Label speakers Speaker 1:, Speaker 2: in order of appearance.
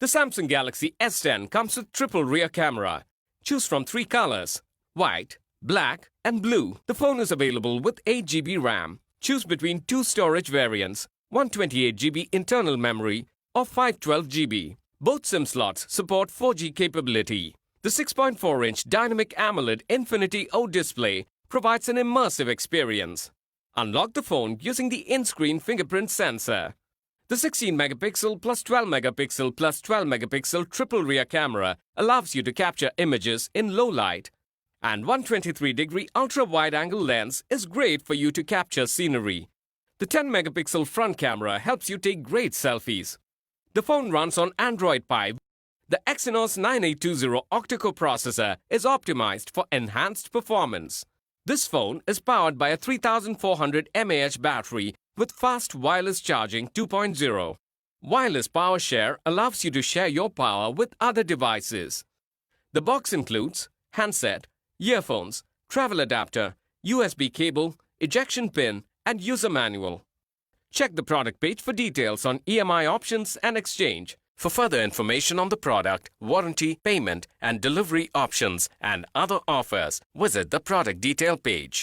Speaker 1: The Samsung Galaxy S10 comes with triple rear camera. Choose from 3 colors: white, black, and blue. The phone is available with 8 GB RAM. Choose between 2 storage variants, 128 GB internal memory or 512 GB. Both SIM slots support 4G capability. The 6.4-inch Dynamic AMOLED Infinity O display provides an immersive experience. Unlock the phone using the in-screen fingerprint sensor. The 16-megapixel plus 12-megapixel plus 12-megapixel triple rear camera allows you to capture images in low light. And 123-degree ultra-wide-angle lens is great for you to capture scenery. The 10-megapixel front camera helps you take great selfies. The phone runs on Android Pie. The Exynos 9820 octa-core processor is optimized for enhanced performance. This phone is powered by a 3400 mAh battery with fast wireless charging 2.0. Wireless power share allows you to share your power with other devices. The box includes handset, earphones, travel adapter, USB cable, ejection pin, and user manual. Check the product page for details on EMI options and exchange. For further information on the product, warranty, payment, and delivery options and other offers, visit the product detail page.